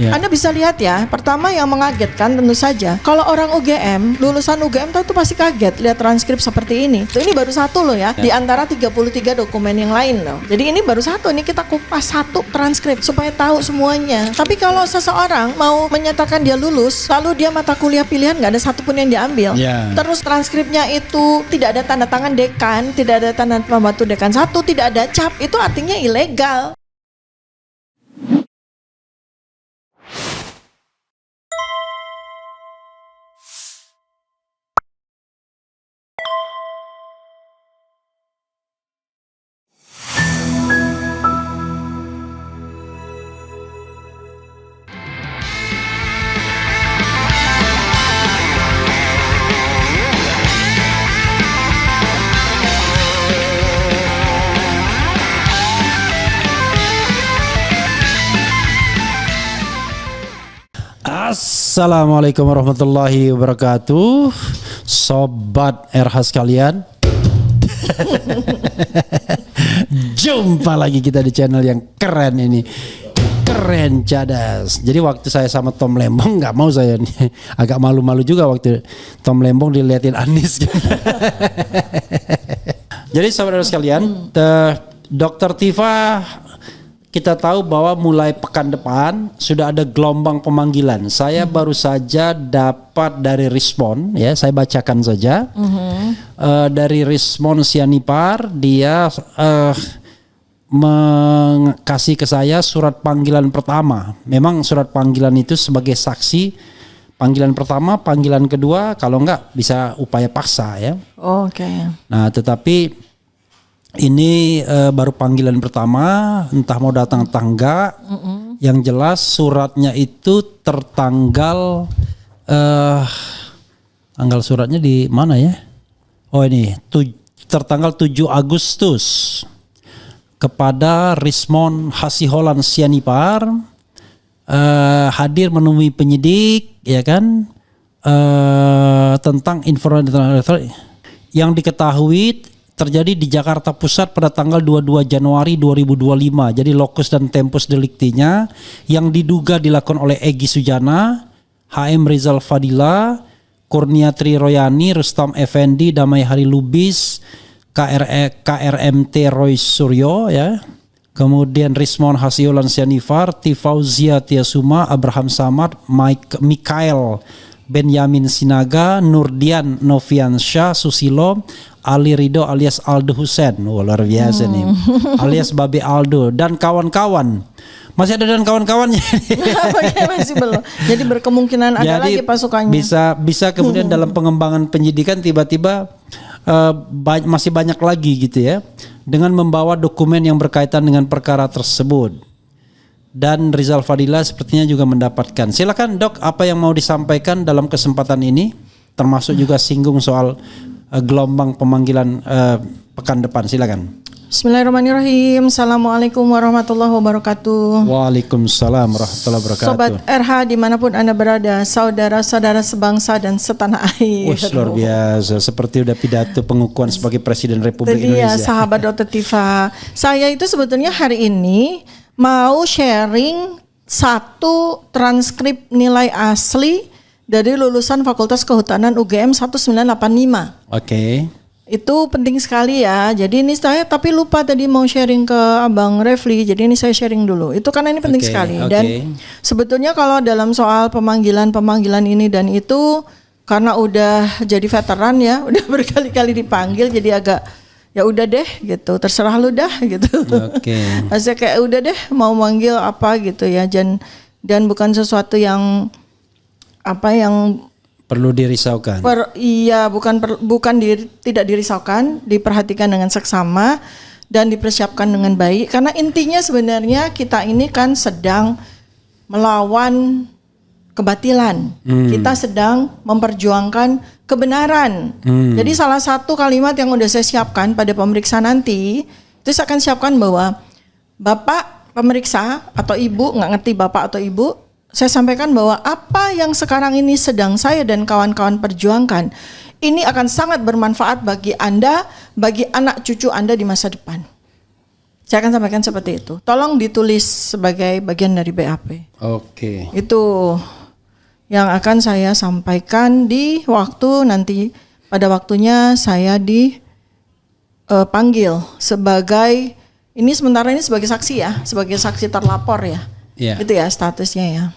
Anda bisa lihat ya, pertama yang mengagetkan tentu saja, kalau orang UGM, lulusan UGM tuh pasti kaget lihat transkrip seperti ini. Ini baru satu loh ya, di antara 33 dokumen yang lain loh. Jadi ini baru satu, ini kita kupas satu transkrip supaya tahu semuanya. Tapi kalau seseorang mau menyatakan dia lulus, lalu dia mata kuliah pilihan nggak ada satupun yang diambil. Terus transkripnya itu tidak ada tanda tangan dekan, tidak ada tanda pembantu dekan satu, tidak ada cap, itu artinya ilegal. Assalamualaikum warahmatullahi wabarakatuh, sobat RH sekalian. Jumpa lagi kita di channel yang keren ini, keren cadas. Jadi waktu saya sama Tom Lembong, nggak mau saya nih, agak malu-malu juga waktu Tom Lembong diliatin Anis. Jadi saudara sekalian, Dr. Tifa, kita tahu bahwa mulai pekan depan sudah ada gelombang pemanggilan. Saya baru saja dapat dari Rismon, ya saya bacakan saja. Dari Rismon Sianipar, dia kasih ke saya surat panggilan pertama. Memang surat panggilan itu sebagai saksi. Panggilan pertama, panggilan kedua, kalau enggak bisa upaya paksa ya. Oke. Nah, tetapi ini baru panggilan pertama, entah mau datang atau enggak. Yang jelas suratnya itu tertanggal tanggal suratnya di mana ya? Oh ini tertanggal 7 Agustus kepada Rismon Hasiholan Sianipar, hadir menemui penyidik ya kan, tentang informasi yang diketahui terjadi di Jakarta Pusat pada tanggal 22 Januari 2025. Jadi lokus dan tempus deliktinya yang diduga dilakukan oleh Egy Sujana, HM Rizal Fadila, Kurniatri Royani, Rustam Effendi, Damai Hari Lubis, KRMT Roy Suryo ya. Kemudian Rismon Hasiholan Sianipar, Tifauzia Tiasuma, Abraham Samad, Mikael Benyamin Sinaga, Nurdian Noviansyah Susilo, Ali Ridho alias Aldo Husen, luar biasa nih, alias Babe Aldo dan kawan-kawan. Masih ada dan kawan-kawannya. Masih belum. Jadi berkemungkinan ada lagi pasukannya. Bisa kemudian dalam pengembangan penyidikan tiba-tiba masih banyak lagi gitu ya, dengan membawa dokumen yang berkaitan dengan perkara tersebut. Dan Rizal Fadila sepertinya juga mendapatkan. Silakan Dok, apa yang mau disampaikan dalam kesempatan ini, termasuk juga singgung soal gelombang pemanggilan pekan depan. Silakan. Bismillahirrahmanirrahim. Assalamualaikum warahmatullahi wabarakatuh. Waalaikumsalam warahmatullahi wabarakatuh. Sobat RH dimanapun Anda berada, saudara-saudara sebangsa dan setanah air. Luar biasa, seperti udah pidato pengukuhan sebagai Presiden Republik Indonesia. Sahabat Dr. Tifa, saya itu sebetulnya hari ini mau sharing satu transkrip nilai asli dari lulusan Fakultas Kehutanan UGM 1985. Oke. Itu penting sekali ya. Jadi ini saya tapi lupa tadi mau sharing ke Abang Refli. Jadi ini saya sharing dulu. Itu karena ini penting sekali. Dan sebetulnya kalau dalam soal pemanggilan ini dan itu, karena udah jadi veteran ya, udah berkali-kali dipanggil, jadi agak ya udah deh gitu, terserah lu dah gitu. Maksudnya kayak udah deh mau manggil apa gitu ya, dan bukan sesuatu yang apa yang perlu dirisaukan. Tidak dirisaukan, diperhatikan dengan seksama dan dipersiapkan dengan baik. Karena intinya sebenarnya kita ini kan sedang melawan kebatilan. Kita sedang memperjuangkan kebenaran. Jadi salah satu kalimat yang udah saya siapkan pada pemeriksaan nanti, itu saya akan siapkan bahwa Bapak pemeriksa atau Ibu, nggak ngerti Bapak atau Ibu, saya sampaikan bahwa apa yang sekarang ini sedang saya dan kawan-kawan perjuangkan, ini akan sangat bermanfaat bagi Anda, bagi anak cucu Anda di masa depan. Saya akan sampaikan seperti itu. Tolong ditulis sebagai bagian dari BAP. Oke. Itu yang akan saya sampaikan di waktu nanti, pada waktunya saya dipanggil sebagai, ini sementara ini sebagai saksi ya, sebagai saksi terlapor ya. Iya. Itu ya statusnya ya.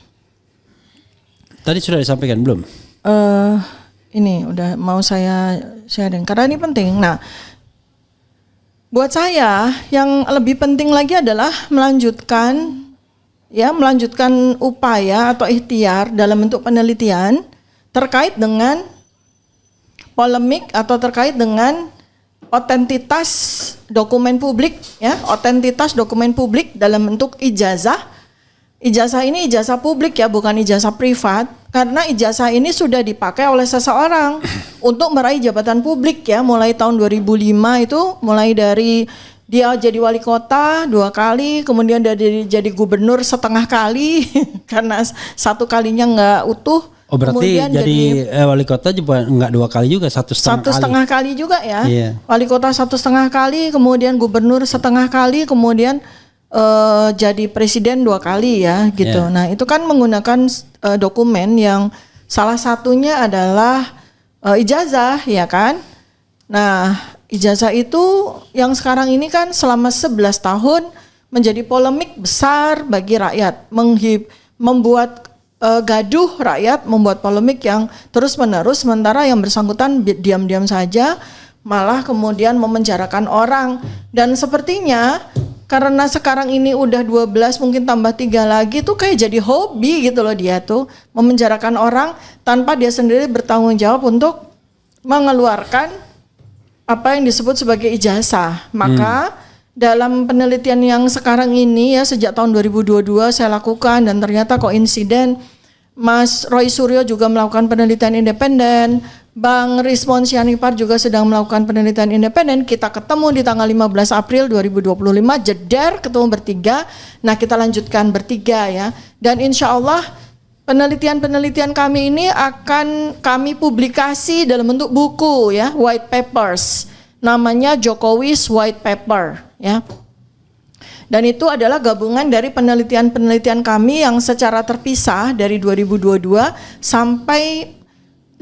Tadi sudah disampaikan belum? Ini udah mau saya sharing karena ini penting. Nah, buat saya yang lebih penting lagi adalah melanjutkan upaya atau ikhtiar dalam bentuk penelitian terkait dengan polemik atau terkait dengan otentitas dokumen publik ya, otentitas dokumen publik dalam bentuk ijazah. Ijazah ini ijazah publik ya, bukan ijazah privat, karena ijazah ini sudah dipakai oleh seseorang untuk meraih jabatan publik ya, mulai tahun 2005 itu, mulai dari dia jadi wali kota 2 kali, kemudian dia jadi gubernur setengah kali karena satu kalinya nggak utuh. Oh berarti kemudian jadi wali kota juga nggak 2 kali juga, 1,5 kali. 1,5 kali juga ya. Iya. Wali kota 1,5 kali, kemudian gubernur setengah kali, kemudian jadi presiden 2 kali ya gitu. Yeah. Nah itu kan menggunakan dokumen yang salah satunya adalah ijazah ya kan. Nah ijazah itu yang sekarang ini kan selama 11 tahun menjadi polemik besar bagi rakyat, membuat gaduh rakyat, membuat polemik yang terus menerus, sementara yang bersangkutan diam-diam saja malah kemudian memenjarakan orang. Dan sepertinya karena sekarang ini udah 12 mungkin tambah 3 lagi tuh kayak jadi hobi gitu loh, dia tuh memenjarakan orang tanpa dia sendiri bertanggung jawab untuk mengeluarkan apa yang disebut sebagai ijazah. Maka dalam penelitian yang sekarang ini ya, sejak tahun 2022 saya lakukan, dan ternyata kok insiden Mas Roy Suryo juga melakukan penelitian independen, Bang Rismon Sianipar juga sedang melakukan penelitian independen. Kita ketemu di tanggal 15 April 2025, jeder ketemu bertiga. Nah kita lanjutkan bertiga ya. Dan insya Allah penelitian-penelitian kami ini akan kami publikasi dalam bentuk buku ya, white papers. Namanya Jokowi's White Paper ya. Dan itu adalah gabungan dari penelitian-penelitian kami yang secara terpisah dari 2022 sampai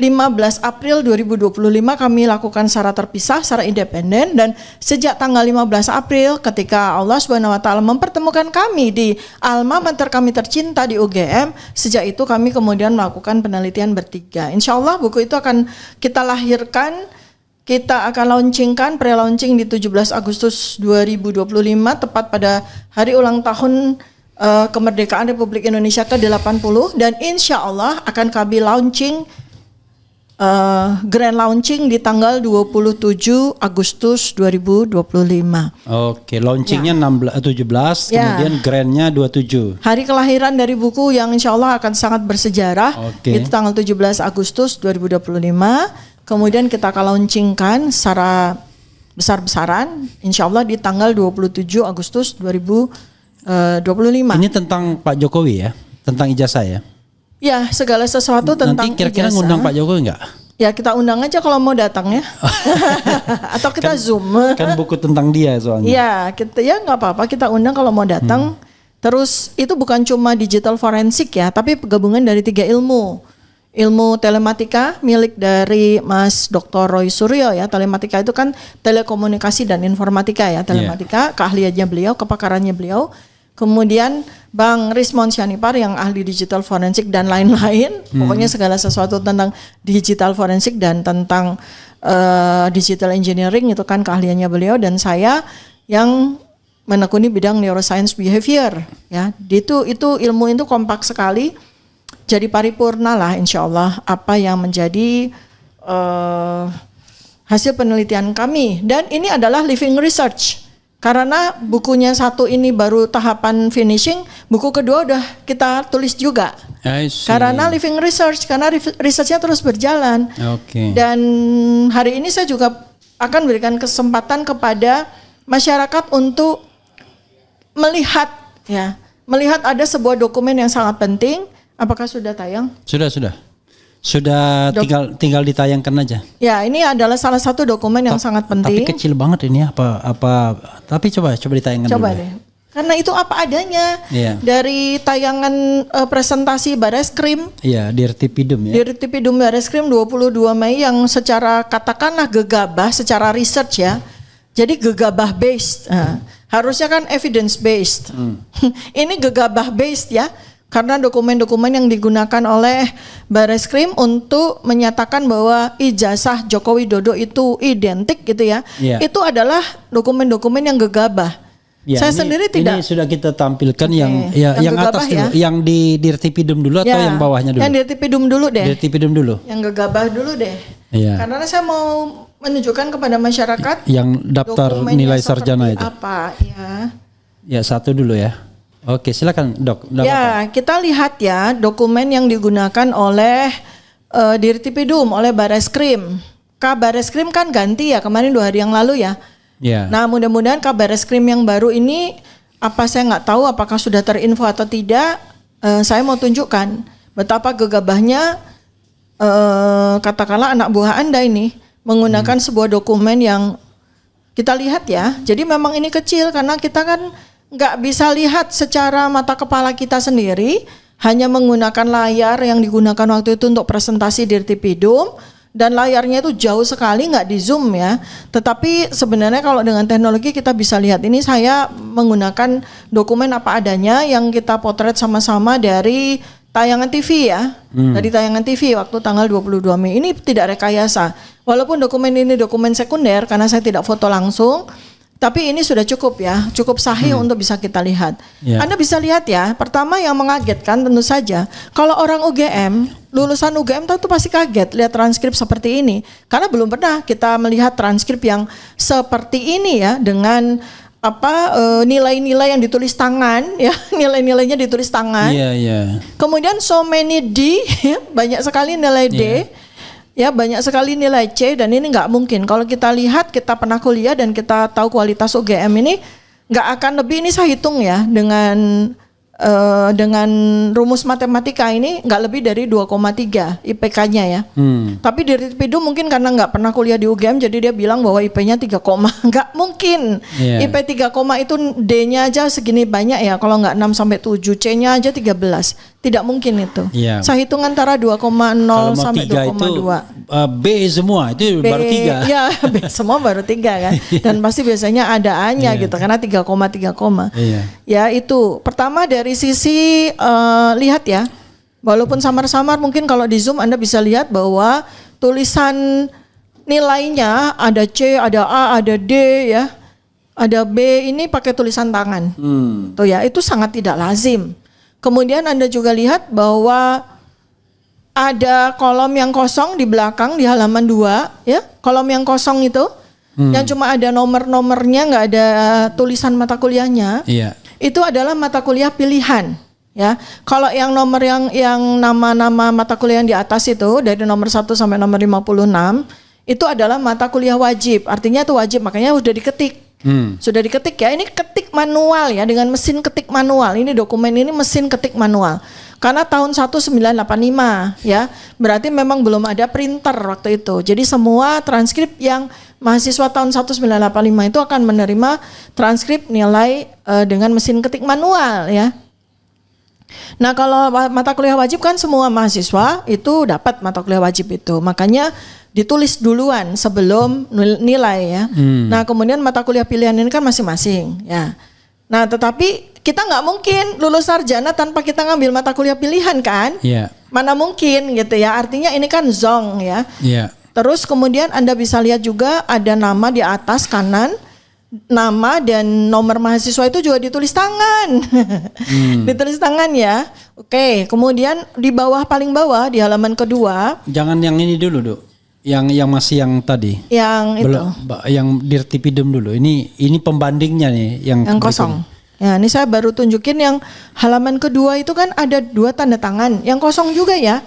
15 April 2025 kami lakukan secara terpisah, secara independen. Dan sejak tanggal 15 April ketika Allah Subhanahu wa taala mempertemukan kami di alma mater kami tercinta di UGM, sejak itu kami kemudian melakukan penelitian bertiga. Insya Allah buku itu akan kita lahirkan, kita akan launchingkan, pre-launching di 17 Agustus 2025 tepat pada hari ulang tahun kemerdekaan Republik Indonesia ke-80, dan insya Allah akan kami launching grand launching di tanggal 27 Agustus 2025. Oke, launchingnya 17, kemudian grandnya 27. Hari kelahiran dari buku yang insya Allah akan sangat bersejarah, itu tanggal 17 Agustus 2025. Kemudian kita akan launchingkan secara besar-besaran, insya Allah di tanggal 27 Agustus 2025. Ini tentang Pak Jokowi ya, tentang ijazah ya? Ya, segala sesuatu tentang nanti kira-kira ngundang Pak Jokowi enggak? Ya kita undang aja kalau mau datang ya. Atau kita Zoom. Kan buku tentang dia soalnya. Ya, kita ya nggak apa-apa, kita undang kalau mau datang. Terus itu bukan cuma digital forensik ya, tapi gabungan dari 3 ilmu. Ilmu telematika milik dari Mas Dr. Roy Suryo ya. Telematika itu kan telekomunikasi dan informatika ya. Telematika, keahliannya beliau, kepakarannya beliau. Kemudian Bang Rismon Sianipar yang ahli digital forensik dan lain-lain. Pokoknya segala sesuatu tentang digital forensik dan tentang digital engineering itu kan keahliannya beliau. Dan saya yang menekuni bidang neuroscience behavior ya. Itu ilmu itu kompak sekali. Jadi paripurna lah insya Allah apa yang menjadi hasil penelitian kami. Dan ini adalah living research. Karena bukunya satu ini baru tahapan finishing, buku kedua udah kita tulis juga. Karena living research, karena researchnya terus berjalan. Dan hari ini saya juga akan berikan kesempatan kepada masyarakat untuk melihat ada sebuah dokumen yang sangat penting. Apakah sudah tayang? Sudah. Sudah tinggal ditayangkan aja. Ya, ini adalah salah satu dokumen yang sangat penting. Tapi kecil banget ini apa tapi coba ditayangkan Coba dulu. deh. Karena itu apa adanya. Iya. Dari tayangan presentasi Bareskrim. Iya, Dirtipidum ya. Dirtipidum Bareskrim 22 Mei yang secara katakanlah gegabah secara research ya. Jadi gegabah based. Harusnya kan evidence based. Ini gegabah based ya. Karena dokumen-dokumen yang digunakan oleh Bareskrim untuk menyatakan bahwa ijazah Joko Widodo itu identik gitu ya. Iya. Itu adalah dokumen-dokumen yang gegabah. Ya, Saya sendiri tidak. Ini sudah kita tampilkan Yang yang gegabah atas dulu, yang di Dirtipidum dulu atau yang bawahnya dulu? Yang Dirtipidum dulu deh. Dirtipidum dulu. Yang gegabah dulu deh. Iya. Karena saya mau menunjukkan kepada masyarakat Yang daftar dokumennya nilai sarjana seperti itu. apa ya. Ya, satu dulu ya. Oke, silakan Dok. Ya, kita lihat ya dokumen yang digunakan oleh Dirtipidum, oleh Bareskrim. Bareskrim kan ganti ya kemarin 2 hari yang lalu ya. Ya. Nah, mudah-mudahan Bareskrim yang baru ini apa saya nggak tahu apakah sudah terinfo atau tidak. Saya mau tunjukkan betapa gegabahnya katakanlah anak buah Anda ini menggunakan sebuah dokumen yang kita lihat ya. Jadi memang ini kecil karena kita kan nggak bisa lihat secara mata kepala kita sendiri, hanya menggunakan layar yang digunakan waktu itu untuk presentasi Dirtipidum, dan layarnya itu jauh sekali, nggak di zoom ya. Tetapi sebenarnya kalau dengan teknologi kita bisa lihat, ini saya menggunakan dokumen apa adanya yang kita potret sama-sama dari tayangan TV ya, dari tayangan TV waktu tanggal 22 Mei. Ini tidak rekayasa, walaupun dokumen ini dokumen sekunder karena saya tidak foto langsung. Tapi ini sudah cukup ya, cukup sahih untuk bisa kita lihat. Yeah. Anda bisa lihat ya, pertama yang mengagetkan tentu saja, kalau orang UGM, lulusan UGM tentu pasti kaget lihat transkrip seperti ini. Karena belum pernah kita melihat transkrip yang seperti ini ya, dengan nilai-nilai yang ditulis tangan ya, nilai-nilainya ditulis tangan. Iya, iya. Kemudian so many D, banyak sekali nilai D. Ya, banyak sekali nilai C, dan ini nggak mungkin. Kalau kita lihat, kita pernah kuliah dan kita tahu kualitas UGM ini nggak akan lebih, ini saya hitung ya dengan rumus matematika ini nggak lebih dari 2,3 IPK-nya ya. Tapi di Dirtipidum mungkin karena nggak pernah kuliah di UGM jadi dia bilang bahwa IP-nya 3, nggak mungkin. Yeah. IP 3, itu D-nya aja segini banyak ya, kalau nggak 6 sampai 7, C-nya aja 13. Tidak mungkin itu. Yeah. Saya hitung antara 2,0 sampai 2,2. B semua itu baru 3. Ya, B semua baru 3 kan. Dan pasti biasanya ada A-nya gitu karena 3, Iya. Ya itu. Pertama dari sisi lihat ya. Walaupun samar-samar mungkin kalau di Zoom Anda bisa lihat bahwa tulisan nilainya ada C, ada A, ada D ya. Ada B, ini pakai tulisan tangan. Tuh ya, itu sangat tidak lazim. Kemudian Anda juga lihat bahwa ada kolom yang kosong di belakang di halaman 2 ya. Kolom yang kosong itu yang cuma ada nomor-nomornya, nggak ada tulisan mata kuliahnya. Iya. Itu adalah mata kuliah pilihan ya. Kalau yang nomor yang nama-nama mata kuliah yang di atas itu dari nomor 1 sampai nomor 56 itu adalah mata kuliah wajib. Artinya itu wajib, makanya udah diketik. Sudah diketik ya, ini ketik manual ya, dengan mesin ketik manual. Ini dokumen ini mesin ketik manual. Karena tahun 1985 ya, berarti memang belum ada printer waktu itu. Jadi semua transkrip yang mahasiswa tahun 1985 itu akan menerima transkrip nilai dengan mesin ketik manual ya. Nah, kalau mata kuliah wajib kan semua mahasiswa itu dapat mata kuliah wajib itu. Makanya ditulis duluan sebelum nilai ya. Nah, kemudian mata kuliah pilihan ini kan masing-masing ya. Nah, tetapi kita nggak mungkin lulus sarjana tanpa kita ngambil mata kuliah pilihan kan? Iya. Mana mungkin gitu ya. Artinya ini kan zong ya. Iya. Terus kemudian Anda bisa lihat juga ada nama di atas kanan. Nama dan nomor mahasiswa itu juga ditulis tangan. Ditulis tangan ya. Oke, kemudian di bawah, paling bawah di halaman kedua. Jangan yang ini dulu, Dok. Yang masih yang tadi. Yang itu. Yang Dirtipidum dulu. Ini pembandingnya nih yang kosong. Ya, ini saya baru tunjukin yang halaman kedua itu kan ada 2 tanda tangan. Yang kosong juga ya.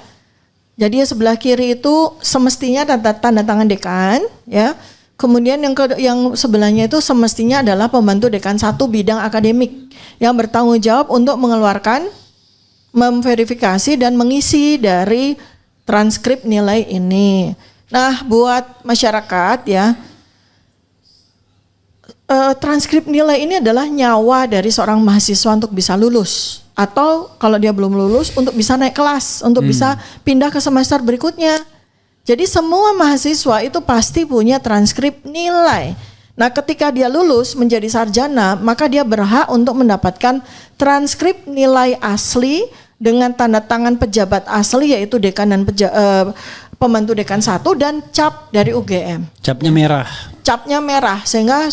Jadi sebelah kiri itu semestinya tanda tangan dekan ya. Kemudian yang sebelahnya itu semestinya adalah pembantu dekan 1 bidang akademik yang bertanggung jawab untuk mengeluarkan, memverifikasi dan mengisi dari transkrip nilai ini. Nah, buat masyarakat ya, transkrip nilai ini adalah nyawa dari seorang mahasiswa untuk bisa lulus. Atau kalau dia belum lulus untuk bisa naik kelas, untuk bisa pindah ke semester berikutnya. Jadi semua mahasiswa itu pasti punya transkrip nilai. Nah, ketika dia lulus menjadi sarjana, maka dia berhak untuk mendapatkan transkrip nilai asli dengan tanda tangan pejabat asli, yaitu dekan dan pembantu dekan 1 dan cap dari UGM. Capnya merah. Capnya merah, sehingga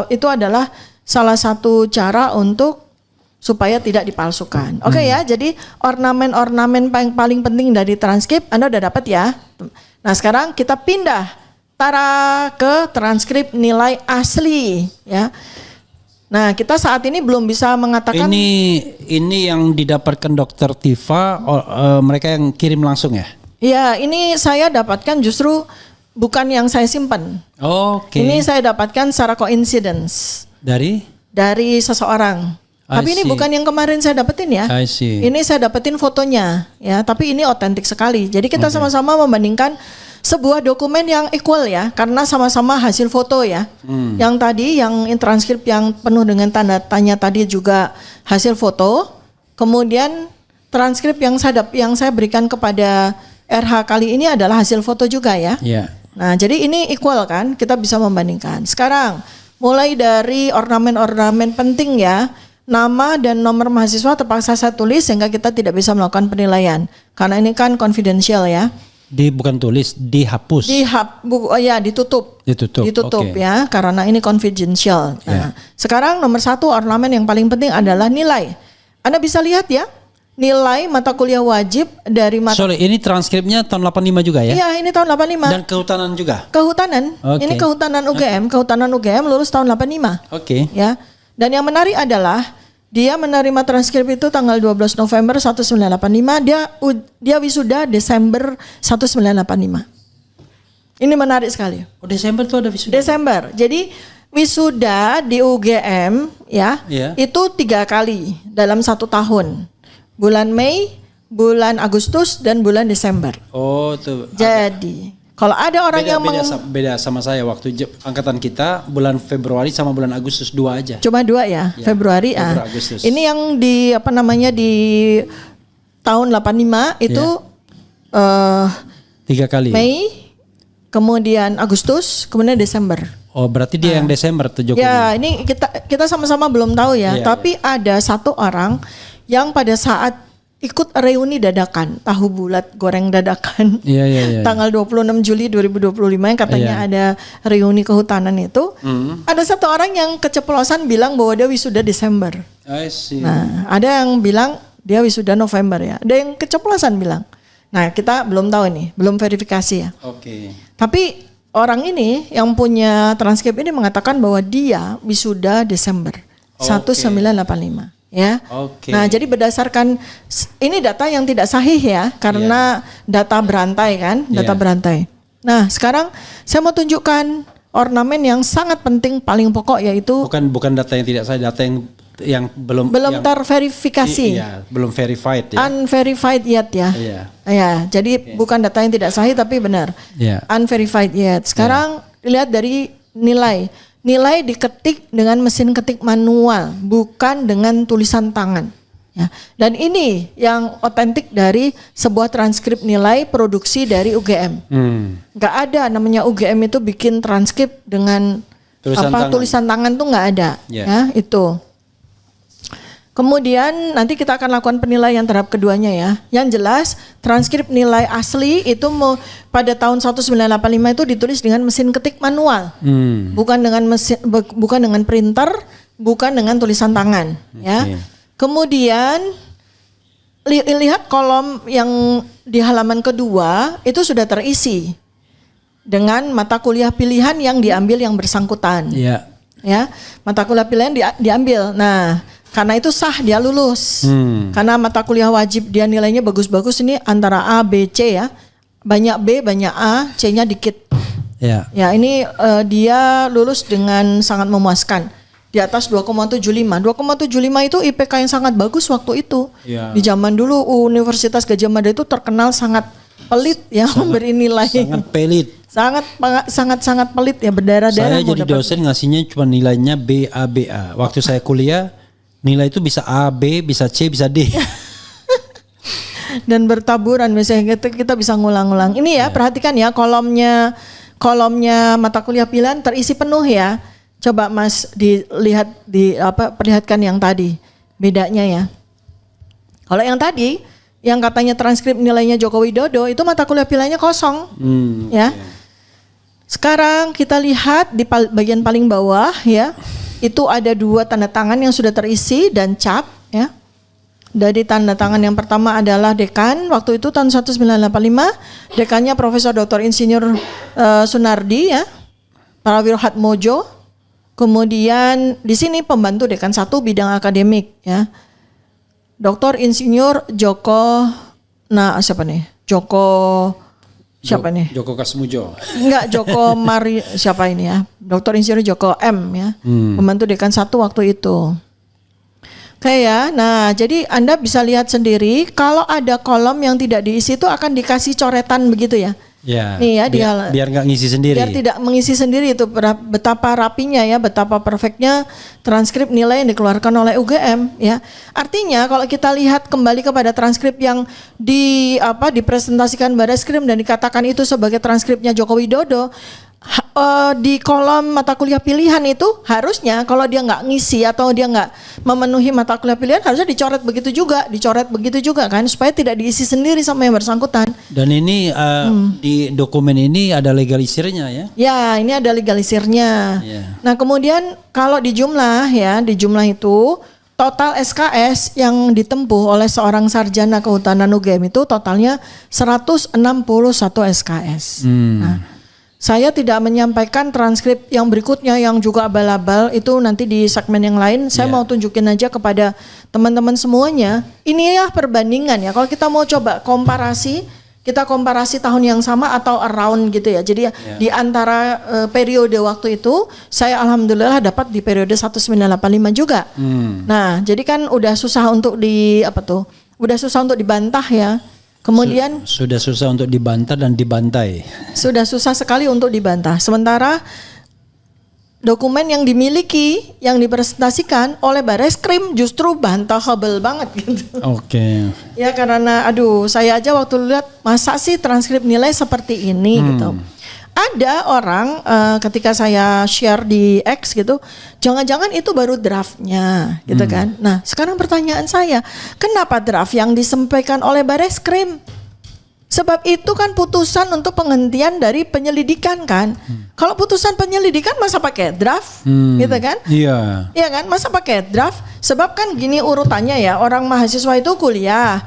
itu adalah salah satu cara untuk supaya tidak dipalsukan. Oke ya, jadi ornamen-ornamen paling penting dari transkrip Anda udah dapat ya. Nah, sekarang kita pindah ke transkrip nilai asli ya. Nah, kita saat ini belum bisa mengatakan ini yang didapatkan Dokter Tifa, mereka yang kirim langsung ya? Iya, ini saya dapatkan justru bukan yang saya simpan. Oke. Ini saya dapatkan secara coincidence. Dari seseorang. Tapi ini bukan yang kemarin saya dapetin ya. I see. Ini saya dapetin fotonya ya, tapi ini otentik sekali. Jadi kita sama-sama membandingkan sebuah dokumen yang equal ya, karena sama-sama hasil foto ya. Yang tadi yang transkrip yang penuh dengan tanda tanya tadi juga hasil foto. Kemudian transkrip yang saya berikan kepada RH kali ini adalah hasil foto juga ya. Yeah. Nah, jadi ini equal kan, kita bisa membandingkan. Sekarang mulai dari ornamen-ornamen penting ya. Nama dan nomor mahasiswa terpaksa saya tulis sehingga kita tidak bisa melakukan penilaian. Karena ini kan confidential ya. Bukan tulis, dihapus. Ditutup. Ditutup okay. Ya, karena ini confidential. Nah, sekarang nomor 1 ornamen yang paling penting adalah nilai. Anda bisa lihat ya, nilai mata kuliah wajib dari ini transkripnya tahun 85 juga ya? Iya, ini tahun 85. Dan kehutanan juga? Kehutanan. Okay. Ini kehutanan UGM. Kehutanan UGM lulus tahun 85. Oke. Ya. Dan yang menarik adalah dia menerima transkrip itu tanggal 12 November 1985, dia wisuda Desember 1985. Ini menarik sekali. Oh, Desember tuh ada wisuda. Desember. Jadi wisuda di UGM ya, itu 3 kali dalam 1 tahun. Bulan Mei, bulan Agustus dan bulan Desember. Oh, tuh. Jadi kalau ada orang beda sama saya waktu angkatan kita bulan Februari sama bulan Agustus 2 aja. Cuma 2 ya, Februari. Agustus. Ini yang di tahun 85 itu 3 kali. Mei, kemudian Agustus, kemudian Desember. Oh, berarti dia yang Desember tuh Jokowi. Ya, ini kita sama-sama belum tahu ya. Tapi ada satu orang yang pada saat ikut reuni dadakan, tahu bulat goreng dadakan. Tanggal 26 Juli 2025 yang katanya ada reuni kehutanan itu. Ada satu orang yang keceplosan bilang bahwa dia wisuda Desember. I see. Nah, ada yang bilang dia wisuda November ya. Ada yang keceplosan bilang. Nah, kita belum tahu nih, belum verifikasi ya. Oke. Tapi orang ini yang punya transkrip ini mengatakan bahwa dia wisuda Desember 1985. Ya. Nah, jadi berdasarkan ini data yang tidak sahih ya, karena data berantai kan, data berantai. Nah, sekarang saya mau tunjukkan ornamen yang sangat penting paling pokok, yaitu bukan data yang tidak sahih, data yang belum terverifikasi. Iya, belum verified ya. Unverified yet ya. Ya, jadi bukan data yang tidak sahih tapi benar. Unverified yet. Sekarang lihat dari nilai. Nilai diketik dengan mesin ketik manual, bukan dengan tulisan tangan. Ya. Dan ini yang otentik dari sebuah transkrip nilai produksi dari UGM. Nggak ada namanya UGM itu bikin transkrip dengan tulisan tangan tuh nggak ada. Ya, itu. Kemudian nanti kita akan lakukan penilaian terhadap keduanya ya. Yang jelas transkrip nilai asli itu pada tahun 1985 itu ditulis dengan mesin ketik manual. Bukan dengan printer, bukan dengan tulisan tangan ya. Kemudian lihat kolom yang di halaman kedua itu sudah terisi dengan mata kuliah pilihan yang diambil yang bersangkutan. Ya, mata kuliah pilihan diambil. Nah, karena itu sah dia lulus. Karena mata kuliah wajib dia nilainya bagus-bagus, ini antara A, B, C ya. Banyak B, banyak A, C-nya dikit. Ya, ini dia lulus dengan sangat memuaskan. Di atas 2,75. 2,75 itu IPK yang sangat bagus waktu itu. Di zaman dulu Universitas Gadjah Mada itu terkenal sangat pelit ya memberi nilai. Sangat pelit. Sangat pelit ya, berdarah-darah. Saya jadi dosen ngasihnya cuma nilainya BA. Waktu saya kuliah nilai itu bisa A, B, bisa C, bisa D. Dan bertaburan misalnya kita bisa ngulang-ngulang. Ini ya, perhatikan ya kolomnya mata kuliah pilihan terisi penuh ya. Coba Mas perlihatkan yang tadi bedanya ya. Kalau yang tadi yang katanya transkrip nilainya Joko Widodo itu mata kuliah pilihannya kosong. Ya. Sekarang kita lihat di bagian paling bawah ya. Itu ada 2 tanda tangan yang sudah terisi dan cap ya. Dari tanda tangan yang pertama adalah dekan waktu itu tahun 1985, dekannya Profesor Dr. Insinyur Sunardi ya. Prawiro Hatmojo. Kemudian di sini pembantu dekan 1 bidang akademik ya. Dr. Insinyur Joko Joko Kasmujo. Enggak, Joko Mari siapa ini ya? Dr. Insinyur Joko M ya. Pembantu dekan 1 waktu itu. Kayak nah jadi Anda bisa lihat sendiri kalau ada kolom yang tidak diisi itu akan dikasih coretan begitu ya. Ya, nih ya biar nggak ngisi sendiri. Biar tidak mengisi sendiri itu betapa rapinya ya, betapa perfectnya transkrip nilai yang dikeluarkan oleh UGM ya. Artinya kalau kita lihat kembali kepada transkrip yang dipresentasikan Bareskrim dan dikatakan itu sebagai transkripnya Joko Widodo, di kolom mata kuliah pilihan itu harusnya kalau dia nggak ngisi atau dia nggak memenuhi mata kuliah pilihan harusnya dicoret begitu juga kan supaya tidak diisi sendiri sama yang bersangkutan. Dan ini di dokumen ini ada legalisirnya ya? Ya, ini ada legalisirnya. Yeah. Nah kemudian kalau di jumlah itu total SKS yang ditempuh oleh seorang sarjana kehutanan UGM itu totalnya 161 SKS. Nah, saya tidak menyampaikan transkrip yang berikutnya yang juga abal-abal itu nanti di segmen yang lain. Saya mau tunjukin aja kepada teman-teman semuanya. Ini ya perbandingan ya. Kalau kita mau coba komparasi tahun yang sama atau around gitu ya. Jadi di antara periode waktu itu saya alhamdulillah dapat di periode 1985 juga. Nah, jadi kan udah susah untuk udah susah untuk dibantah ya. Kemudian sudah susah untuk dibantah dan dibantai. Sudah susah sekali untuk dibantah. Sementara dokumen yang dimiliki, yang dipresentasikan oleh Bareskrim justru bantahable banget gitu. Oke. Ya karena saya aja waktu lihat masa sih transkrip nilai seperti ini gitu. Ada orang ketika saya share di X gitu, jangan-jangan itu baru draftnya gitu kan. Nah sekarang pertanyaan saya, kenapa draft yang disampaikan oleh Bareskrim? Sebab itu kan putusan untuk penghentian dari penyelidikan kan. Kalau putusan penyelidikan masa pakai draft gitu kan? Iya. Iya kan, masa pakai draft? Sebab kan gini urutannya ya, orang mahasiswa itu kuliah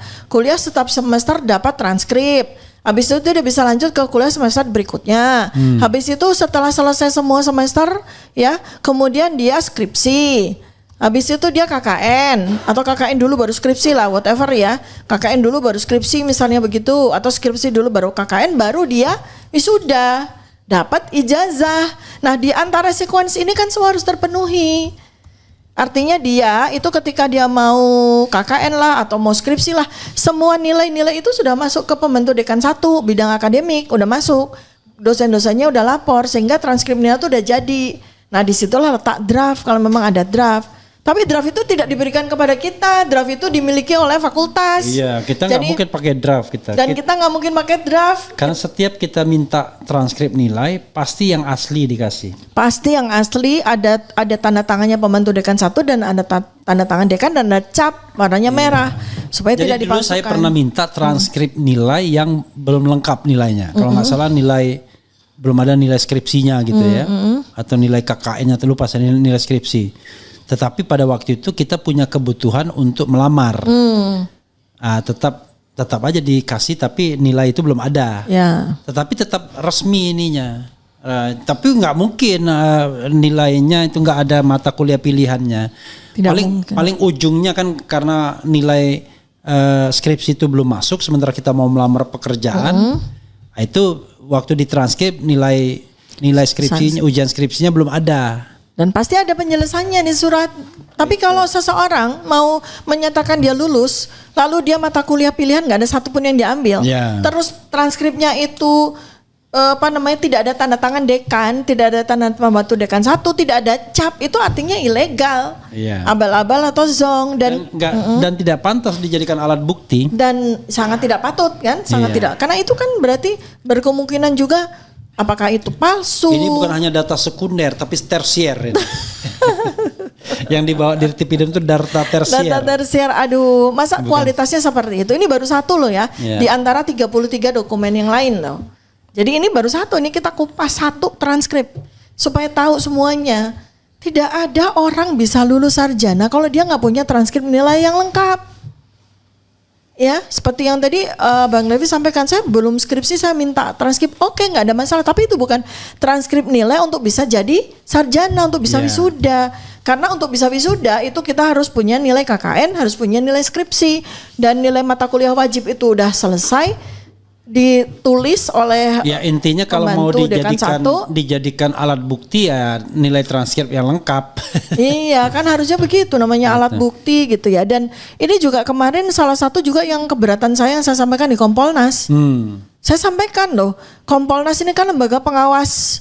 setiap semester dapat transkrip. Habis itu dia bisa lanjut ke kuliah semester berikutnya. Habis itu setelah selesai semua semester ya, kemudian dia skripsi. Habis itu dia KKN atau KKN dulu baru skripsi lah, whatever ya. KKN dulu baru skripsi misalnya begitu, atau skripsi dulu baru KKN, baru dia wisuda, dapat ijazah. Nah, di antara sequence ini kan semua harus terpenuhi. Artinya dia itu ketika dia mau KKN lah atau mau skripsi lah, semua nilai-nilai itu sudah masuk ke pembentuk dekan 1 bidang akademik, udah masuk. Dosen-dosennya udah lapor sehingga transkrip nilai itu udah jadi. Nah, disitulah letak draft kalau memang ada draft. Tapi draft itu tidak diberikan kepada kita, draft itu dimiliki oleh fakultas. Iya, kita nggak mungkin pakai draft kita. Dan kita nggak mungkin pakai draft. Karena setiap kita minta transkrip nilai, pasti yang asli dikasih. Pasti yang asli, ada tanda tangannya pembantu dekan 1 dan ada tanda tangan dekan dan ada cap warnanya merah supaya jadi tidak dipalsukan. Jadi dulu saya pernah minta transkrip nilai yang belum lengkap nilainya. Kalau nggak salah belum ada nilai skripsinya gitu ya, atau nilai KKN atau lupa saya nilai skripsi. Tetapi pada waktu itu kita punya kebutuhan untuk melamar. Tetap aja dikasih tapi nilai itu belum ada. Ya. Tetapi tetap resmi ininya. Tapi nggak mungkin nilainya itu nggak ada mata kuliah pilihannya. Paling ujungnya kan karena nilai skripsi itu belum masuk sementara kita mau melamar pekerjaan. Itu waktu ditranskrip nilai skripsinya, ujian skripsinya belum ada. Dan pasti ada penjelasannya di surat. Tapi kalau seseorang mau menyatakan dia lulus, lalu dia mata kuliah pilihan nggak ada satupun yang diambil, terus transkripnya itu tidak ada tanda tangan dekan, tidak ada tanda pembantu dekan 1, tidak ada cap, itu artinya ilegal, abal-abal atau zong dan tidak pantas dijadikan alat bukti dan sangat tidak patut kan, sangat tidak, karena itu kan berarti berkemungkinan juga apakah itu palsu. Ini bukan hanya data sekunder tapi tersier. Yang dibawa di Tipidem itu data tersier. Data tersier, aduh, masa kualitasnya seperti itu? Ini baru 1 loh ya, di antara 33 dokumen yang lain loh. Jadi ini baru 1, ini kita kupas 1 transkrip supaya tahu semuanya. Tidak ada orang bisa lulus sarjana kalau dia nggak punya transkrip nilai yang lengkap. Ya, seperti yang tadi Bang Levi sampaikan, saya belum skripsi, saya minta transkrip. Oke, nggak ada masalah. Tapi itu bukan transkrip nilai untuk bisa jadi sarjana, untuk bisa wisuda. Karena untuk bisa wisuda itu kita harus punya nilai KKN, harus punya nilai skripsi, dan nilai mata kuliah wajib itu udah selesai, ditulis oleh intinya kalau mau dijadikan alat bukti ya nilai transkrip yang lengkap. Iya kan harusnya begitu, namanya alat bukti gitu ya. Dan ini juga kemarin salah satu juga yang keberatan saya yang saya sampaikan di Kompolnas. Saya sampaikan loh, Kompolnas ini kan lembaga pengawas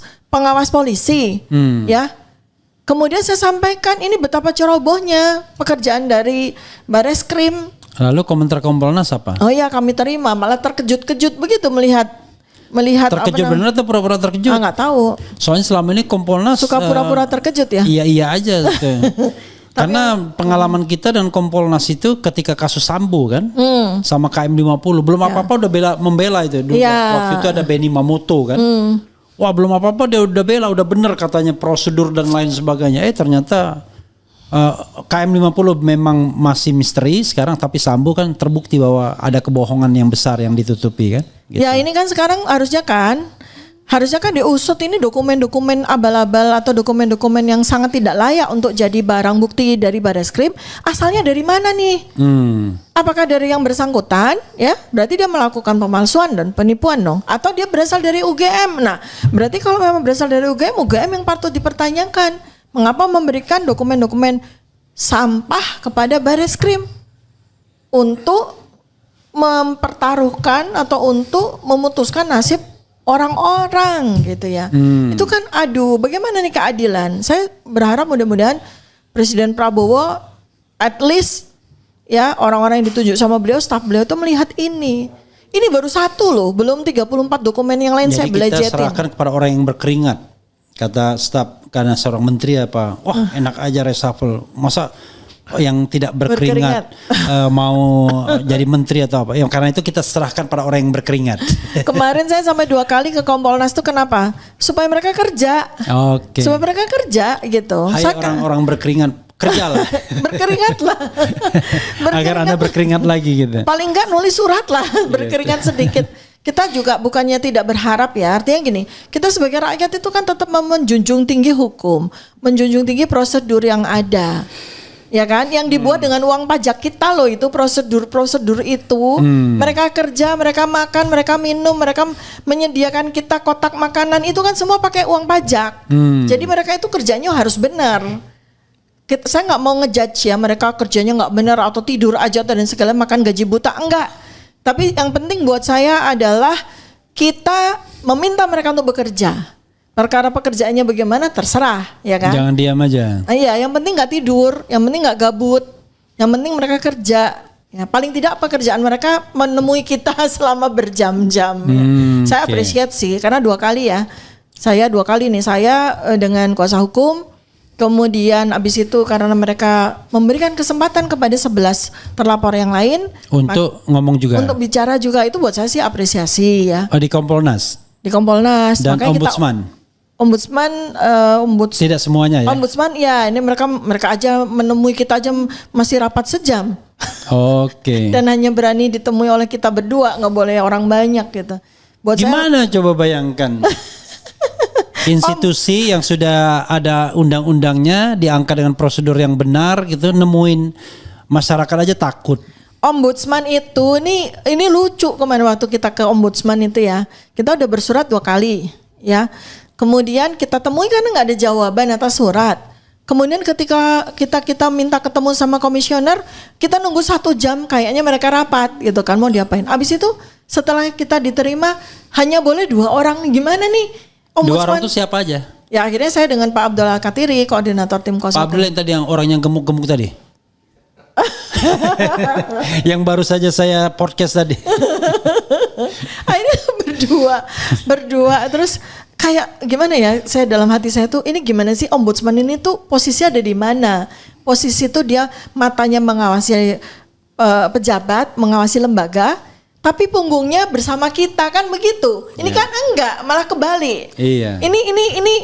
polisi, ya. Kemudian saya sampaikan ini betapa cerobohnya pekerjaan dari Bareskrim. Lalu komentar Kompolnas apa? Oh iya, kami terima, malah terkejut-kejut begitu melihat terkejut benar atau pura-pura terkejut? Nggak tahu. Soalnya selama ini Kompolnas suka pura-pura terkejut ya. Iya aja gitu. Karena pengalaman kita dan Kompolnas itu ketika kasus Sambo kan, sama KM 50 belum apa-apa udah membela itu. Waktu itu ada Benny Mamoto kan. Wah, belum apa-apa dia udah bela, udah bener katanya prosedur dan lain sebagainya. Ternyata KM 50 memang masih misteri sekarang, tapi Sambo kan terbukti bahwa ada kebohongan yang besar yang ditutupi kan. Gitu. Ya ini kan sekarang harusnya kan diusut ini dokumen-dokumen abal-abal atau dokumen-dokumen yang sangat tidak layak untuk jadi barang bukti dari Bareskrim. Asalnya dari mana nih? Apakah dari yang bersangkutan? Ya, berarti dia melakukan pemalsuan dan penipuan dong. Atau dia berasal dari UGM? Nah, berarti kalau memang berasal dari UGM yang patut dipertanyakan. Mengapa memberikan dokumen-dokumen sampah kepada Bareskrim untuk mempertaruhkan atau untuk memutuskan nasib orang-orang gitu ya. Itu kan bagaimana nih keadilan? Saya berharap mudah-mudahan Presiden Prabowo at least ya orang-orang yang ditunjuk sama beliau, staf beliau itu melihat ini. Ini baru 1 loh, belum 34 dokumen yang lain. Jadi saya belajetin. Kita serahkan kepada orang yang berkeringat. Kata staf, karena seorang menteri enak aja reshuffle. Masa yang tidak berkeringat mau jadi menteri atau apa? Karena itu kita serahkan pada orang yang berkeringat. Kemarin saya sampai 2 kali ke Kompolnas itu kenapa? Supaya mereka kerja. Supaya mereka kerja gitu. Hai orang-orang berkeringat, kerjalah. Berkeringatlah. Agar Anda berkeringat lagi gitu. Paling enggak nulis surat lah, berkeringat sedikit. Kita juga bukannya tidak berharap ya, artinya gini, kita sebagai rakyat itu kan tetap menjunjung tinggi hukum, menjunjung tinggi prosedur yang ada, ya kan, yang dibuat dengan uang pajak kita loh itu prosedur itu, mereka kerja, mereka makan, mereka minum, mereka menyediakan kita kotak makanan itu kan semua pakai uang pajak, jadi mereka itu kerjanya harus benar. Saya nggak mau ngejudge ya mereka kerjanya nggak benar atau tidur aja dan segala makan gaji buta, enggak. Tapi yang penting buat saya adalah kita meminta mereka untuk bekerja. Perkara pekerjaannya bagaimana terserah, ya kan? Jangan diam aja. Iya, yang penting nggak tidur, yang penting nggak gabut, yang penting mereka kerja. Ya, paling tidak pekerjaan mereka menemui kita selama berjam-jam. Saya apresiasi karena 2 kali ya. Saya 2 kali nih, saya dengan kuasa hukum. Kemudian abis itu karena mereka memberikan kesempatan kepada 11 terlapor yang lain untuk ngomong juga, untuk bicara juga, itu buat saya sih apresiasi ya. Di Kompolnas. Di Kompolnas. Dan makanya Ombudsman. Tidak semuanya ya. Ombudsman ya, ini mereka aja menemui kita aja masih rapat sejam. Dan hanya berani ditemui oleh kita berdua, nggak boleh orang banyak gitu. Buat gimana saya, coba bayangkan. Institusi yang sudah ada undang-undangnya, diangkat dengan prosedur yang benar gitu, nemuin masyarakat aja takut. Ombudsman itu ini lucu, kemarin waktu kita ke Ombudsman itu ya, kita udah bersurat 2 kali ya. Kemudian kita temui karena nggak ada jawaban atas surat. Kemudian ketika kita minta ketemu sama komisioner, kita nunggu 1 jam, kayaknya mereka rapat gitu kan, mau diapain. Abis itu setelah kita diterima hanya boleh 2 orang. Gimana nih? 2 orang itu siapa aja? Ya akhirnya saya dengan Pak Abdul Al-Katiri, koordinator tim 01. Pak Abdul yang tadi, yang orang yang gemuk-gemuk tadi. Yang baru saja saya podcast tadi. Akhirnya berdua terus kayak gimana ya, saya dalam hati saya tuh ini gimana sih ombudsman ini tuh posisi ada di mana? Posisi tuh dia matanya mengawasi pejabat, mengawasi lembaga, tapi punggungnya bersama kita kan begitu. Ini kan enggak, malah kebalik. Iya. Ini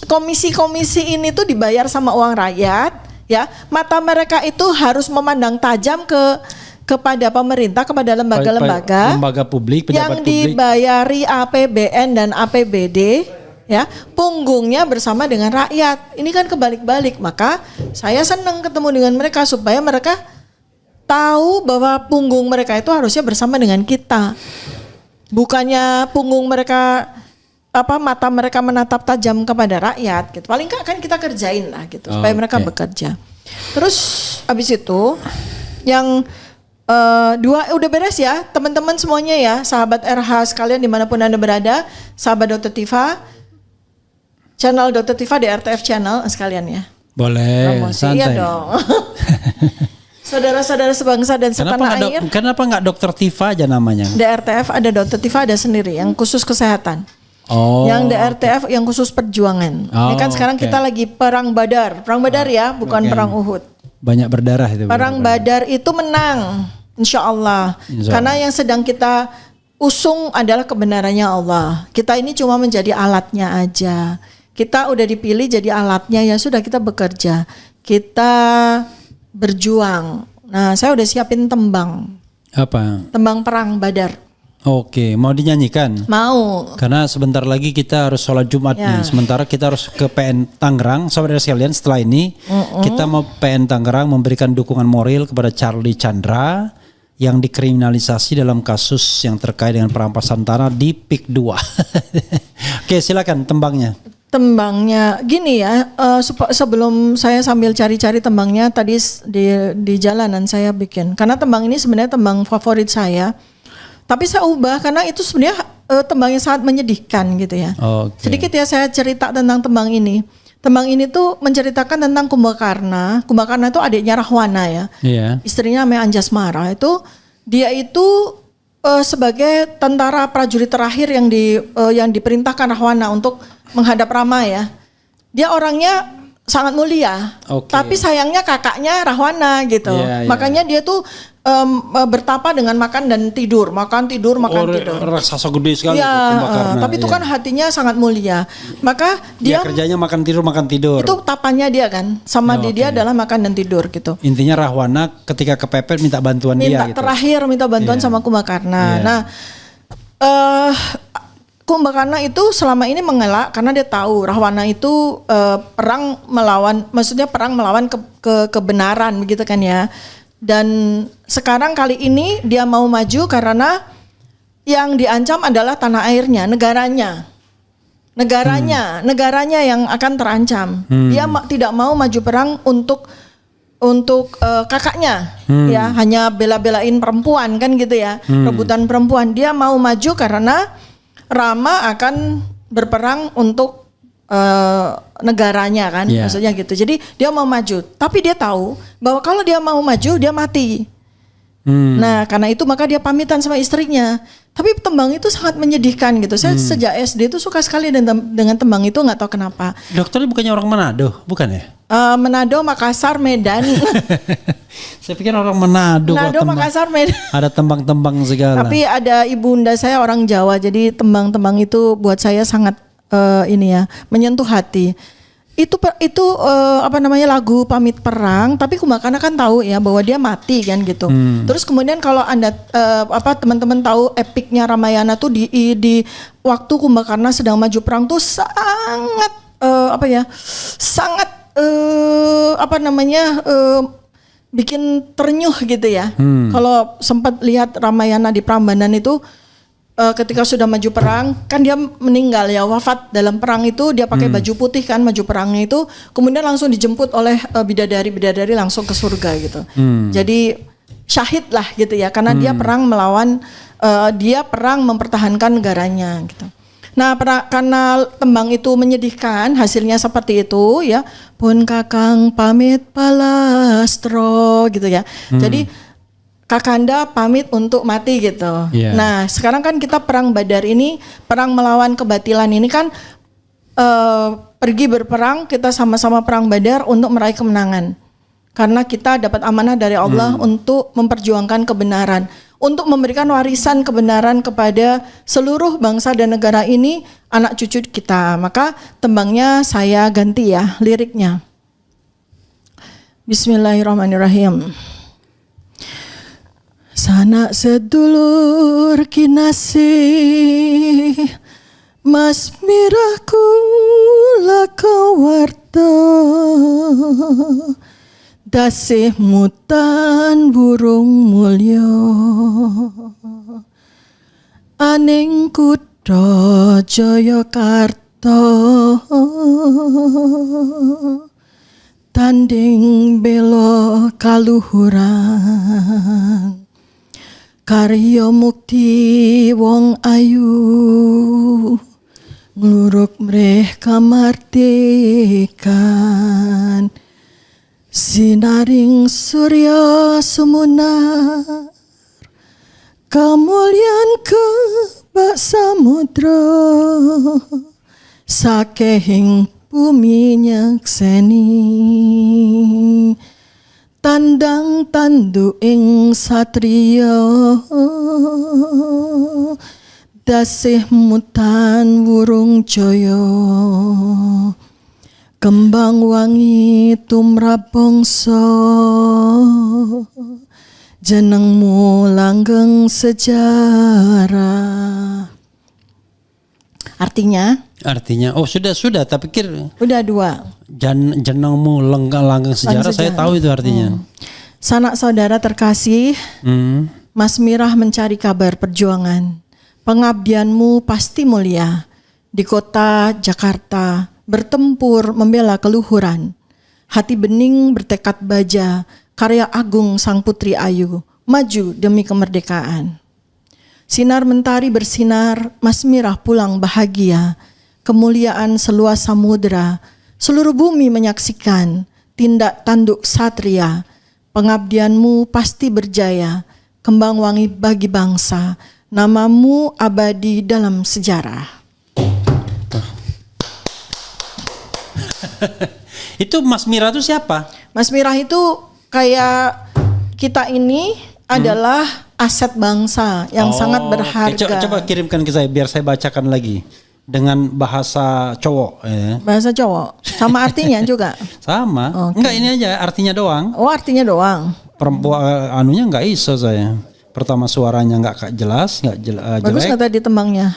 komisi ini tuh dibayar sama uang rakyat, ya. Mata mereka itu harus memandang tajam kepada pemerintah, kepada lembaga-lembaga, lembaga publik, pejabat yang dibayari APBN dan APBD, ya, punggungnya bersama dengan rakyat. Ini kan kebalik-balik. Maka saya senang ketemu dengan mereka supaya mereka tahu bahwa punggung mereka itu harusnya bersama dengan kita. Bukannya punggung mereka mata mereka menatap tajam kepada rakyat gitu. Paling enggak kan kita kerjain lah gitu supaya mereka bekerja. Terus habis itu yang 2 udah beres ya teman-teman semuanya ya, sahabat RH sekalian dimanapun Anda berada, sahabat Dr. Tifa, channel Dr. Tifa di RTF channel sekalian ya. Boleh, promosi. santai. Iya dong. Saudara-saudara sebangsa dan setanah air. Kenapa nggak Dr. Tifa aja namanya? Di RTF ada Dr. Tifa ada sendiri yang khusus kesehatan. Oh. Yang di RTF yang khusus perjuangan. Ini kan sekarang kita lagi perang Badar ya, bukan perang Uhud. Banyak berdarah itu. Perang Badar itu menang. Insya Allah. Karena yang sedang kita usung adalah kebenarannya Allah. Kita ini cuma menjadi alatnya aja. Kita udah dipilih jadi alatnya, ya sudah kita bekerja. Kita berjuang. Nah, saya udah siapin tembang. Apa? Tembang perang Badar. Oke, mau dinyanyikan? Mau. Karena sebentar lagi kita harus sholat Jumat nih. Sementara kita harus ke PN Tangerang. Saudara sekalian, setelah ini kita mau PN Tangerang memberikan dukungan moral kepada Charlie Chandra yang dikriminalisasi dalam kasus yang terkait dengan perampasan tanah di PIK 2. Oke, silakan tembangnya. Tembangnya gini ya, sebelum saya sambil cari-cari tembangnya tadi di jalanan saya bikin. Karena tembang ini sebenarnya tembang favorit saya. Tapi saya ubah karena itu sebenarnya tembangnya sangat menyedihkan gitu ya. Okay. Sedikit ya saya cerita tentang tembang ini. Tembang ini tuh menceritakan tentang Kumbakarna. Kumbakarna itu adiknya Rahwana ya. Yeah. Istrinya namanya Anjasmara. Dia itu sebagai tentara prajurit terakhir yang diperintahkan Rahwana untuk menghadap Rama ya. Dia orangnya sangat mulia. Okay. Tapi sayangnya kakaknya Rahwana gitu. Yeah. Makanya dia tuh bertapa dengan makan dan tidur, makan tidur. Raksasa gede sekali ya, tapi itu kan hatinya sangat mulia. Maka dia kerjanya makan tidur. Itu tapannya dia kan, sama dia adalah makan dan tidur gitu. Intinya Rahwana ketika kepepet minta bantuan dia gitu. Terakhir minta bantuan sama Kumbakarna. Nah, Kumbakarna itu selama ini mengelak karena dia tahu Rahwana itu perang melawan kebenaran begitu kan ya. Dan sekarang kali ini dia mau maju karena yang diancam adalah tanah airnya, negaranya yang akan terancam. Dia tidak mau maju perang untuk kakaknya, ya hanya bela-belain perempuan kan gitu ya, rebutan perempuan. Dia mau maju karena Rama akan berperang untuk negaranya kan, maksudnya gitu. Jadi dia mau maju, tapi dia tahu bahwa kalau dia mau maju dia mati. Nah karena itu maka dia pamitan sama istrinya. Tapi tembang itu sangat menyedihkan gitu. Saya sejak SD itu suka sekali dengan tembang itu, nggak tahu kenapa. Dokter bukannya orang Manado, bukan ya? Manado, Makassar, Medan. Saya pikir orang Manado, Makassar, Medan. Ada tembang-tembang segala. Tapi ada ibunda saya orang Jawa, jadi tembang-tembang itu buat saya sangat menyentuh hati. Itu lagu pamit perang, tapi Kumbakarna kan tahu ya bahwa dia mati kan gitu. Terus kemudian kalau Anda teman-teman tahu epiknya Ramayana tuh di waktu Kumbakarna sedang maju perang tuh sangat bikin ternyuh gitu ya. Kalau sempat lihat Ramayana di Prambanan itu ketika sudah maju perang, kan dia meninggal ya, wafat dalam perang itu, dia pakai baju putih kan, maju perangnya itu, kemudian langsung dijemput oleh bidadari langsung ke surga gitu. Jadi syahid lah gitu ya, karena dia perang melawan, dia perang mempertahankan negaranya gitu. Nah, karena tembang itu menyedihkan, hasilnya seperti itu ya, pun kakang pamit palastro gitu ya. Jadi Kakanda pamit untuk mati gitu. Yeah. Nah, sekarang kan kita perang Badar ini, perang melawan kebatilan ini kan pergi berperang, kita sama-sama perang Badar untuk meraih kemenangan. Karena kita dapat amanah dari Allah untuk memperjuangkan kebenaran, untuk memberikan warisan kebenaran kepada seluruh bangsa dan negara ini, anak cucu kita. Maka tembangnya saya ganti ya, liriknya. Bismillahirrahmanirrahim. Sanak sedulur kinasih, Mas mirahku lakawarta, dasih mutan burung mulya, aning kutha Jayakarta, tanding bela kaluhuran. Karya mukti wong ayu, ngluruk mreh kamardikan, sinaring surya sumunar, kamulyan kebak samudra, sakehing bumi nyekseni, tandang tandu ing satriya, dasih mutan wurung jaya, kembang wangi tumrap bangsa, jenengmu langgeng sejarah. Artinya, oh sudah, tak pikir. Udah 2. Jenengmu langgeng sejarah, saya tahu itu artinya. Sanak saudara terkasih, Mas Mirah mencari kabar perjuangan. Pengabdianmu pasti mulia. Di kota Jakarta, bertempur membela keluhuran. Hati bening bertekad baja, karya agung sang putri ayu, maju demi kemerdekaan. Sinar mentari bersinar, Mas Mirah pulang bahagia. Kemuliaan seluas samudera, seluruh bumi menyaksikan tindak tanduk satria. Pengabdianmu pasti berjaya, kembang wangi bagi bangsa, namamu abadi dalam sejarah. Itu Mas Mirah itu siapa? Mas Mirah itu kayak kita ini adalah aset bangsa yang sangat berharga. Coba kirimkan ke saya biar saya bacakan lagi dengan bahasa cowok. Bahasa cowok, sama artinya juga. Sama. Enggak, ini aja artinya doang. Oh, artinya doang. Perempuan anunya nggak iso saya. Pertama suaranya nggak jelas, jelek. Bagus nggak tadi tembangnya?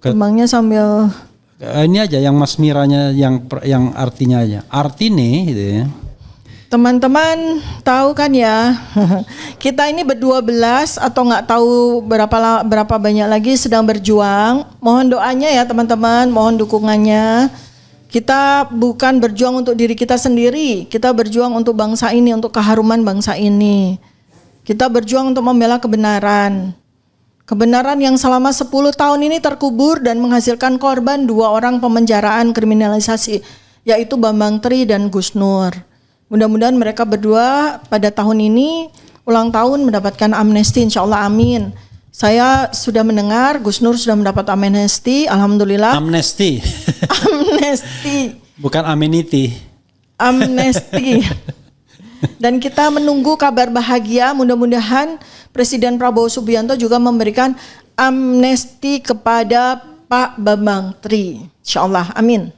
Tembangnya sambil. Ini aja yang Mas Miranya yang artinya aja. Artine gitu ya. Teman-teman tahu kan ya, kita ini ber-12 atau nggak tahu berapa banyak lagi sedang berjuang. Mohon doanya ya teman-teman, mohon dukungannya. Kita bukan berjuang untuk diri kita sendiri, kita berjuang untuk bangsa ini, untuk keharuman bangsa ini. Kita berjuang untuk membela kebenaran. Kebenaran yang selama 10 tahun ini terkubur dan menghasilkan korban 2 orang pemenjaraan kriminalisasi, yaitu Bambang Tri dan Gus Nur. Mudah-mudahan mereka berdua pada tahun ini ulang tahun mendapatkan amnesti, insya Allah, amin. Saya sudah mendengar Gus Nur sudah mendapat amnesti, alhamdulillah. Amnesti. Amnesti. Bukan amenity. Amnesti. Dan kita menunggu kabar bahagia, mudah-mudahan Presiden Prabowo Subianto juga memberikan amnesti kepada Pak Bambang Tri. Insya Allah, amin.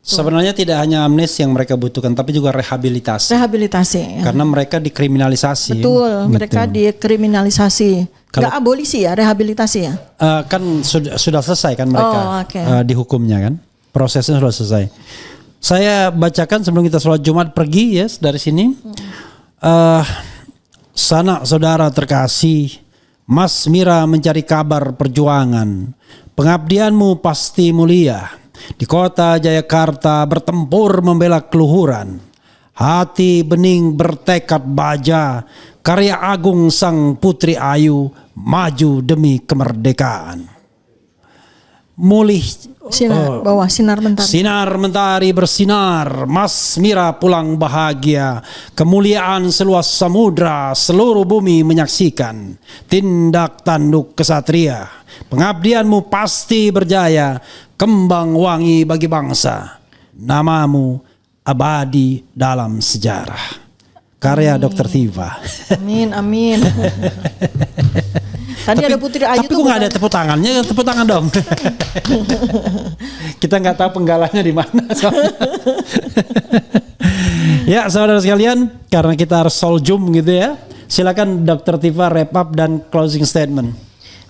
Sebenarnya tidak hanya amnesti yang mereka butuhkan, tapi juga rehabilitasi. Rehabilitasi. Ya. Karena mereka dikriminalisasi. Betul, mereka dikriminalisasi. Nggak abolisi ya, rehabilitasi ya. Kan sudah selesai kan mereka dihukumnya kan, prosesnya sudah selesai. Saya bacakan sebelum kita sholat Jumat pergi ya dari sini. Sanak saudara terkasih, Mas Mira mencari kabar perjuangan. Pengabdianmu pasti mulia. Di kota Jayakarta bertempur membela keluhuran. Hati bening bertekad baja. Karya agung sang putri ayu. Maju demi kemerdekaan. Mulih Sinar bawah, sinar mentari. Sinar mentari bersinar, Mas Mira pulang bahagia. Kemuliaan seluas samudra, seluruh bumi menyaksikan. Tindak tanduk kesatria, pengabdianmu pasti berjaya. Kembang wangi bagi bangsa, namamu abadi dalam sejarah. Karya Dr. Tiva. Amin, amin. Tadi ada Putri Ayu tapi tuh kok nggak ada tepuk tangannya, tepuk tangan dong. Kita nggak tahu penggalanya di mana. Ya saudara sekalian, karena kita harus soljum gitu ya. Silakan Dr. Tiva wrap up dan closing statement.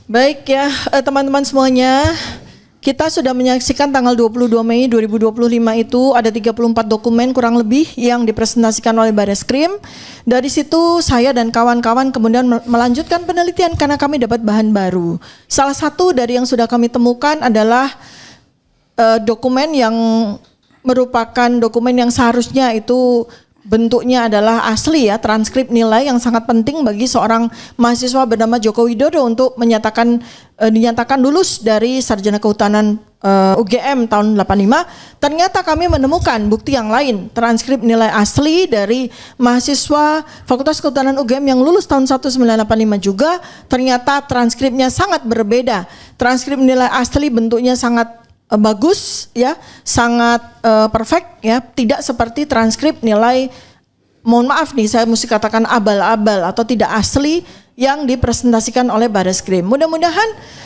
Baik ya teman-teman semuanya. Kita sudah menyaksikan tanggal 22 Mei 2025 itu ada 34 dokumen kurang lebih yang dipresentasikan oleh Bareskrim. Dari situ saya dan kawan-kawan kemudian melanjutkan penelitian karena kami dapat bahan baru. Salah satu dari yang sudah kami temukan adalah dokumen yang merupakan dokumen yang seharusnya itu bentuknya adalah asli ya, transkrip nilai yang sangat penting bagi seorang mahasiswa bernama Joko Widodo untuk dinyatakan lulus dari Sarjana Kehutanan UGM tahun 85. Ternyata kami menemukan bukti yang lain, transkrip nilai asli dari mahasiswa Fakultas Kehutanan UGM yang lulus tahun 1985 juga. Ternyata transkripnya sangat berbeda. Transkrip nilai asli bentuknya sangat bagus ya, sangat perfect ya, tidak seperti transkrip nilai, mohon maaf nih saya mesti katakan abal-abal atau tidak asli yang dipresentasikan oleh Bareskrim. Mudah-mudahan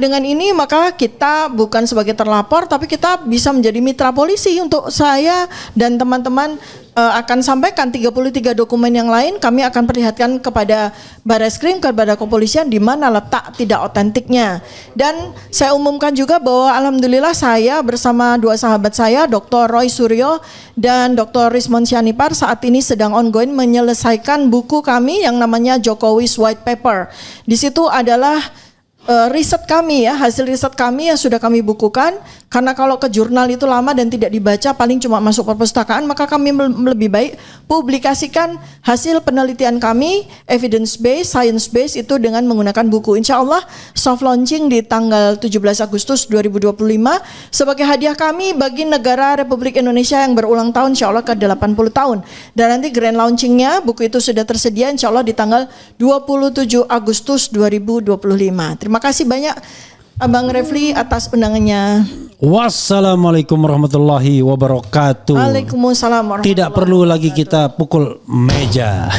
dengan ini maka kita bukan sebagai terlapor tapi kita bisa menjadi mitra polisi. Untuk saya dan teman-teman akan sampaikan 33 dokumen yang lain, kami akan perlihatkan kepada Bareskrim, kepada kepolisian di mana letak tidak otentiknya. Dan saya umumkan juga bahwa alhamdulillah saya bersama dua sahabat saya, Dr. Roy Suryo dan Dr. Rismon Sianipar saat ini sedang ongoing menyelesaikan buku kami yang namanya Jokowi's White Paper. Di situ adalah riset kami ya, hasil riset kami yang sudah kami bukukan. Karena kalau ke jurnal itu lama dan tidak dibaca, paling cuma masuk perpustakaan, maka kami lebih baik publikasikan hasil penelitian kami, evidence based, science based itu dengan menggunakan buku. Insya Allah soft launching di tanggal 17 Agustus 2025 sebagai hadiah kami bagi negara Republik Indonesia yang berulang tahun insya Allah ke 80 tahun. Dan nanti grand launchingnya buku itu sudah tersedia insya Allah di tanggal 27 Agustus 2025. Terima kasih banyak Abang Refli atas undangannya. Wassalamualaikum warahmatullahi wabarakatuh. Waalaikumsalam warahmatullahi wabarakatuh. Tidak perlu lagi kita pukul meja.